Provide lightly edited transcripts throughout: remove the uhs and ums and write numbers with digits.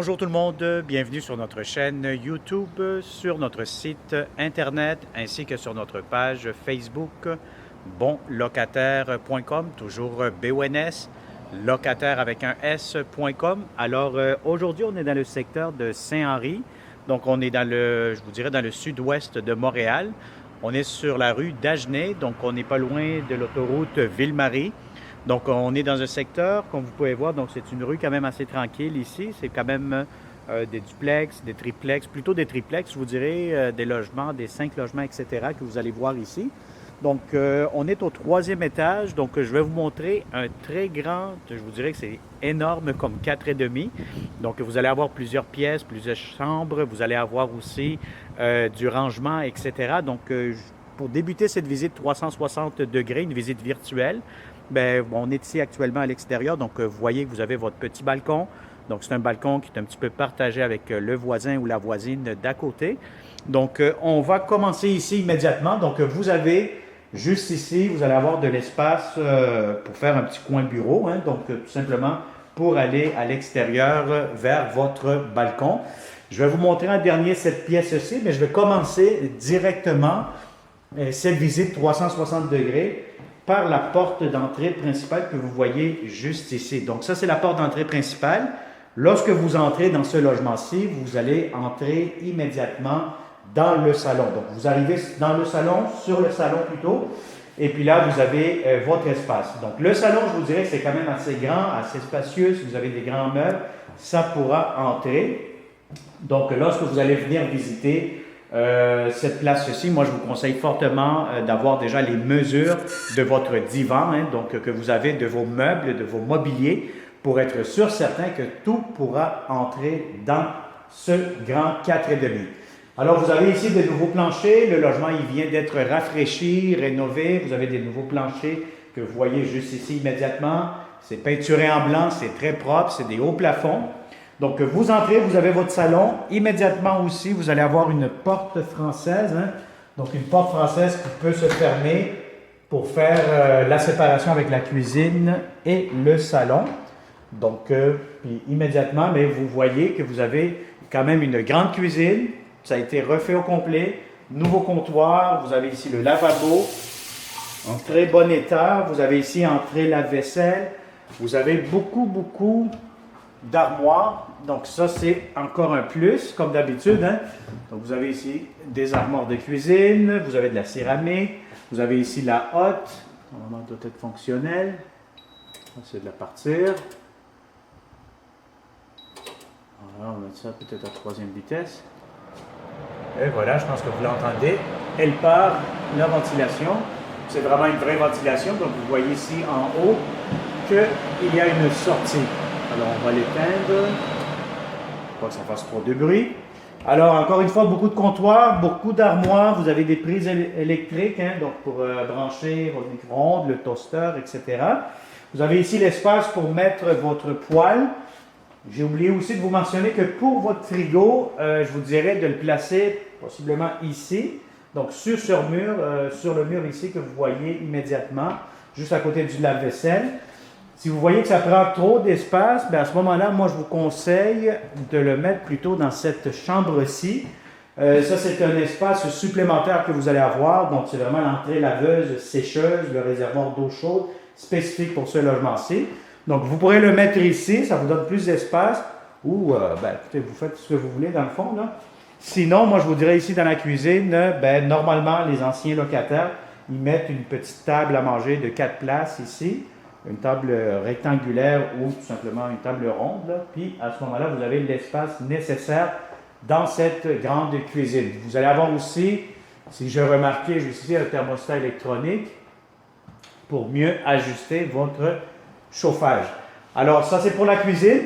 Bonjour tout le monde, bienvenue sur notre chaîne YouTube, sur notre site internet ainsi que sur notre page Facebook bonlocataire.com, toujours BONS, locataire avec un S.com. Alors aujourd'hui on est dans le secteur de Saint-Henri, donc on est dans le, je vous dirais dans le sud-ouest de Montréal. On est sur la rue d'Agenais, donc on n'est pas loin de l'autoroute Ville-Marie. Donc, on est dans un secteur, comme vous pouvez voir, donc c'est une rue quand même assez tranquille ici. C'est quand même des duplex, des triplex, plutôt des triplex, je vous dirais, des logements, des 5 logements, etc. que vous allez voir ici. Donc, on est au 3e étage. Donc, je vais vous montrer un très grand, je vous dirais que c'est énorme comme 4,5. Donc, vous allez avoir plusieurs pièces, plusieurs chambres. Vous allez avoir aussi du rangement, etc. Donc, pour débuter cette visite 360 degrés, une visite virtuelle, bien, on est ici actuellement à l'extérieur, donc vous voyez que vous avez votre petit balcon. Donc, c'est un balcon qui est un petit peu partagé avec le voisin ou la voisine d'à côté. Donc, on va commencer ici immédiatement. Donc, vous avez juste ici, vous allez avoir de l'espace pour faire un petit coin bureau. Donc, tout simplement pour aller à l'extérieur vers votre balcon. Je vais vous montrer en dernier cette pièce-ci, mais je vais commencer directement cette visite 360 degrés par la porte d'entrée principale que vous voyez juste ici. Donc ça, c'est la porte d'entrée principale. Lorsque vous entrez dans ce logement-ci, vous allez entrer immédiatement dans le salon. Donc vous arrivez dans le salon, sur le salon plutôt, et puis là, vous avez votre espace. Donc le salon, je vous dirais que c'est quand même assez grand, assez spacieux. Si vous avez des grands meubles, ça pourra entrer. Donc lorsque vous allez venir visiter cette place-ci, moi je vous conseille fortement d'avoir déjà les mesures de votre divan, donc que vous avez de vos meubles, de vos mobiliers, pour être sûr certain que tout pourra entrer dans ce grand 4,5. Alors vous avez ici de nouveaux planchers, le logement il vient d'être rafraîchi, rénové, vous avez des nouveaux planchers que vous voyez juste ici immédiatement, c'est peinturé en blanc, c'est très propre, c'est des hauts plafonds. Donc, vous entrez, vous avez votre salon. Immédiatement aussi, vous allez avoir une porte française. Donc, une porte française qui peut se fermer pour faire la séparation avec la cuisine et le salon. Donc, puis immédiatement, mais vous voyez que vous avez quand même une grande cuisine. Ça a été refait au complet. Nouveau comptoir. Vous avez ici le lavabo en très bon état. Vous avez ici entrée lave-vaisselle. Vous avez beaucoup d'armoires. Donc ça, c'est encore un plus, comme d'habitude. Donc vous avez ici des armoires de cuisine, vous avez de la céramique, vous avez ici la hotte, normalement doit être fonctionnelle. C'est de la partir. Voilà, on va mettre ça peut-être à 3e vitesse. Et voilà, je pense que vous l'entendez. Elle part, la ventilation. C'est vraiment une vraie ventilation. Donc vous voyez ici en haut qu'il y a une sortie. Alors, on va l'éteindre. Pas que ça fasse trop de bruit. Alors, encore une fois, beaucoup de comptoirs, beaucoup d'armoires. Vous avez des prises électriques, donc pour brancher votre micro-ondes, le toaster, etc. Vous avez ici l'espace pour mettre votre poêle. J'ai oublié aussi de vous mentionner que pour votre frigo, je vous dirais de le placer possiblement ici. Donc, sur le mur ici que vous voyez immédiatement, juste à côté du lave-vaisselle. Si vous voyez que ça prend trop d'espace, bien à ce moment-là, moi, je vous conseille de le mettre plutôt dans cette chambre-ci. Ça, c'est un espace supplémentaire que vous allez avoir. Donc, c'est vraiment l'entrée laveuse, sécheuse, le réservoir d'eau chaude spécifique pour ce logement-ci. Donc, vous pourrez le mettre ici, ça vous donne plus d'espace. Ou, écoutez, vous faites ce que vous voulez dans le fond, là. Sinon, moi, je vous dirais ici dans la cuisine, normalement, les anciens locataires, ils mettent une petite table à manger de 4 places ici. Une table rectangulaire ou tout simplement une table ronde. Là. Puis à ce moment-là, vous avez l'espace nécessaire dans cette grande cuisine. Vous allez avoir aussi, si j'ai remarqué, j'ai ici un thermostat électronique pour mieux ajuster votre chauffage. Alors ça, c'est pour la cuisine.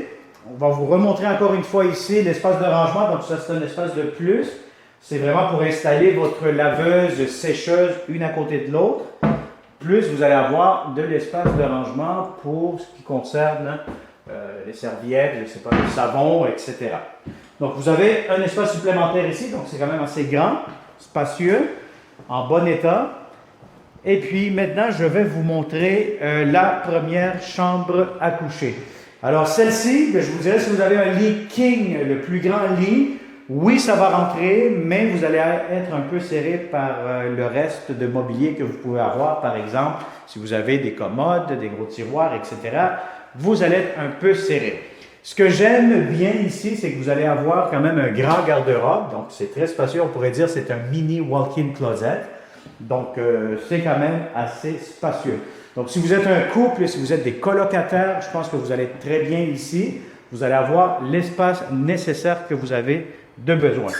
On va vous remontrer encore une fois ici l'espace de rangement. Donc ça, c'est un espace de plus. C'est vraiment pour installer votre laveuse, sécheuse, une à côté de l'autre. Plus vous allez avoir de l'espace de rangement pour ce qui concerne les serviettes, je ne sais pas, le savon, etc. Donc vous avez un espace supplémentaire ici, donc c'est quand même assez grand, spacieux, en bon état. Et puis maintenant, je vais vous montrer la première chambre à coucher. Alors celle-ci, je vous dirais, si vous avez un lit king, le plus grand lit, oui, ça va rentrer, mais vous allez être un peu serré par le reste de mobilier que vous pouvez avoir. Par exemple, si vous avez des commodes, des gros tiroirs, etc., vous allez être un peu serré. Ce que j'aime bien ici, c'est que vous allez avoir quand même un grand garde-robe. Donc, c'est très spacieux. On pourrait dire que c'est un mini walk-in closet. Donc, c'est quand même assez spacieux. Donc, si vous êtes un couple, si vous êtes des colocataires, je pense que vous allez être très bien ici. Vous allez avoir l'espace nécessaire que vous avez de besoin.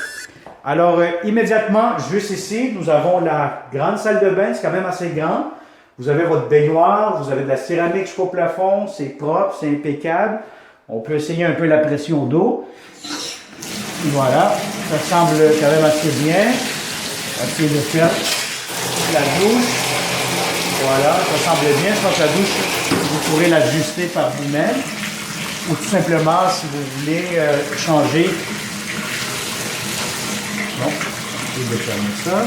Alors, immédiatement, juste ici, nous avons la grande salle de bain. C'est quand même assez grand. Vous avez votre baignoire, vous avez de la céramique jusqu'au plafond. C'est propre, c'est impeccable. On peut essayer un peu la pression d'eau. Voilà, ça semble quand même assez bien. Essayez de faire la douche. Voilà, ça semble bien. Je pense que la douche, vous pourrez l'ajuster par vous-même. Ou tout simplement, si vous voulez changer. Bon, essayez de fermer ça.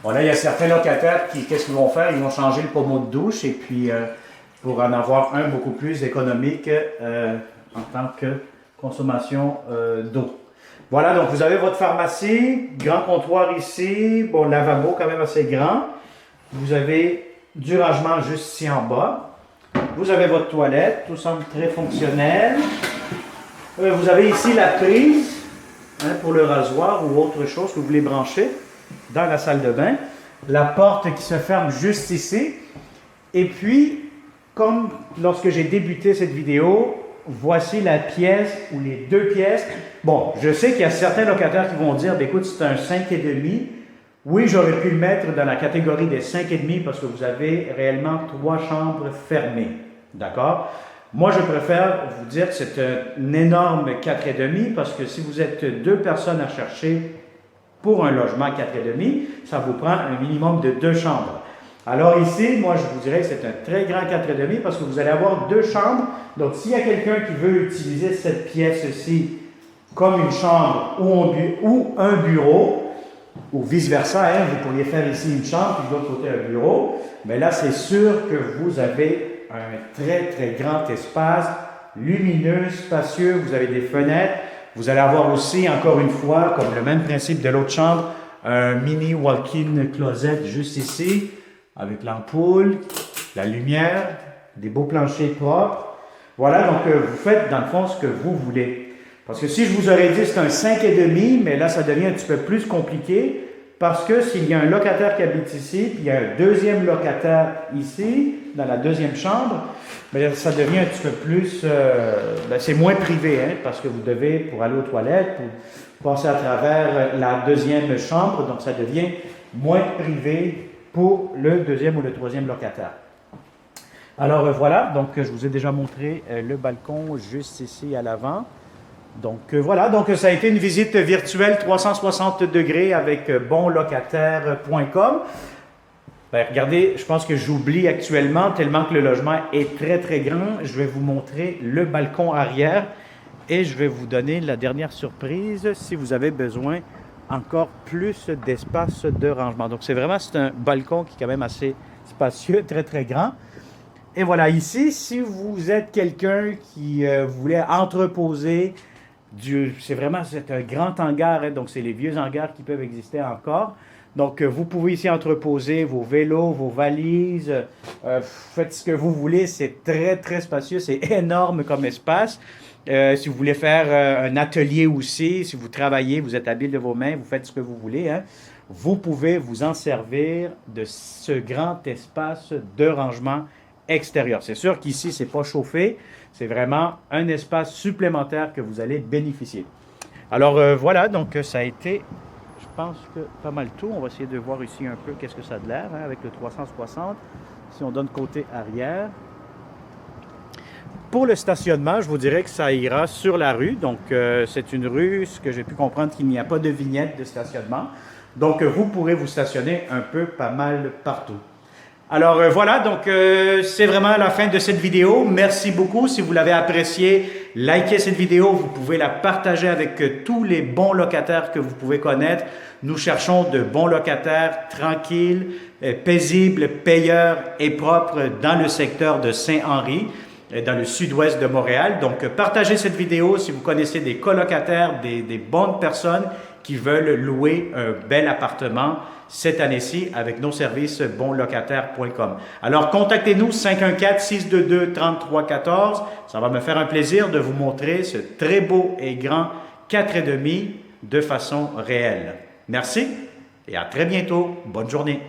Voilà, il y a certains locataires qui, qu'est-ce qu'ils vont faire? Ils vont changer le pommeau de douche et puis pour en avoir un beaucoup plus économique en tant que consommation d'eau. Voilà, donc vous avez votre pharmacie, grand comptoir ici, bon, lavabo quand même assez grand. Vous avez du rangement juste ici en bas. Vous avez votre toilette, tout semble très fonctionnel. Vous avez ici la prise pour le rasoir ou autre chose que vous voulez brancher dans la salle de bain. La porte qui se ferme juste ici. Et puis, comme lorsque j'ai débuté cette vidéo, voici la pièce ou les deux pièces. Bon, je sais qu'il y a certains locataires qui vont dire, écoute, c'est un 5,5. Oui, j'aurais pu le mettre dans la catégorie des 5,5 parce que vous avez réellement 3 chambres fermées. D'accord? Moi, je préfère vous dire que c'est un énorme 4,5 parce que si vous êtes 2 personnes à chercher pour un logement 4,5, ça vous prend un minimum de 2 chambres. Alors ici, moi, je vous dirais que c'est un très grand 4,5 parce que vous allez avoir 2 chambres. Donc, s'il y a quelqu'un qui veut utiliser cette pièce-ci comme une chambre ou un bureau, ou vice-versa, hein, vous pourriez faire ici une chambre puis de l'autre côté un bureau, mais là, c'est sûr que vous avez un très, très grand espace, lumineux, spacieux, vous avez des fenêtres. Vous allez avoir aussi, encore une fois, comme le même principe de l'autre chambre, un mini walk-in closet juste ici, avec l'ampoule, la lumière, des beaux planchers propres. Voilà, donc vous faites dans le fond ce que vous voulez. Parce que si je vous aurais dit c'est un 5,5, mais là ça devient un petit peu plus compliqué, parce que s'il y a un locataire qui habite ici, puis il y a un deuxième locataire ici, dans la deuxième chambre, bien, ça devient un petit peu plus, c'est moins privé, hein, parce que vous devez, pour aller aux toilettes, pour passer à travers la deuxième chambre, donc ça devient moins privé pour le deuxième ou le troisième locataire. Alors voilà, donc je vous ai déjà montré le balcon juste ici à l'avant. Donc voilà, donc ça a été une visite virtuelle 360 degrés avec bonlocataire.com. Ben, regardez, je pense que j'oublie actuellement, tellement que le logement est très très grand. Je vais vous montrer le balcon arrière et je vais vous donner la dernière surprise si vous avez besoin encore plus d'espace de rangement. Donc c'est un balcon qui est quand même assez spacieux, très très grand. Et voilà, ici, si vous êtes quelqu'un qui voulait entreposer, c'est un grand hangar, hein, donc c'est les vieux hangars qui peuvent exister encore. Donc vous pouvez ici entreposer vos vélos, vos valises, faites ce que vous voulez, c'est très très spacieux, c'est énorme comme espace. Si vous voulez faire un atelier aussi, si vous travaillez, vous êtes habile de vos mains, vous faites ce que vous voulez, hein, vous pouvez vous en servir de ce grand espace de rangement extérieur. C'est sûr qu'ici, ce n'est pas chauffé, c'est vraiment un espace supplémentaire que vous allez bénéficier. Alors voilà, donc ça a été, je pense que pas mal tout. On va essayer de voir ici un peu qu'est-ce que ça a de l'air hein, avec le 360. Si on donne côté arrière. Pour le stationnement, je vous dirais que ça ira sur la rue. Donc, c'est une rue, ce que j'ai pu comprendre, qu'il n'y a pas de vignette de stationnement. Donc, vous pourrez vous stationner un peu pas mal partout. Alors, voilà, donc c'est vraiment la fin de cette vidéo. Merci beaucoup. Si vous l'avez apprécié, likez cette vidéo. Vous pouvez la partager avec tous les bons locataires que vous pouvez connaître. Nous cherchons de bons locataires tranquilles, paisibles, payeurs et propres dans le secteur de Saint-Henri. dans le sud-ouest de Montréal. Donc, partagez cette vidéo si vous connaissez des colocataires, des bonnes personnes qui veulent louer un bel appartement cette année-ci avec nos services bonlocataire.com. Alors, contactez-nous 514-622-3314. Ça va me faire un plaisir de vous montrer ce très beau et grand 4,5 de façon réelle. Merci et à très bientôt. Bonne journée.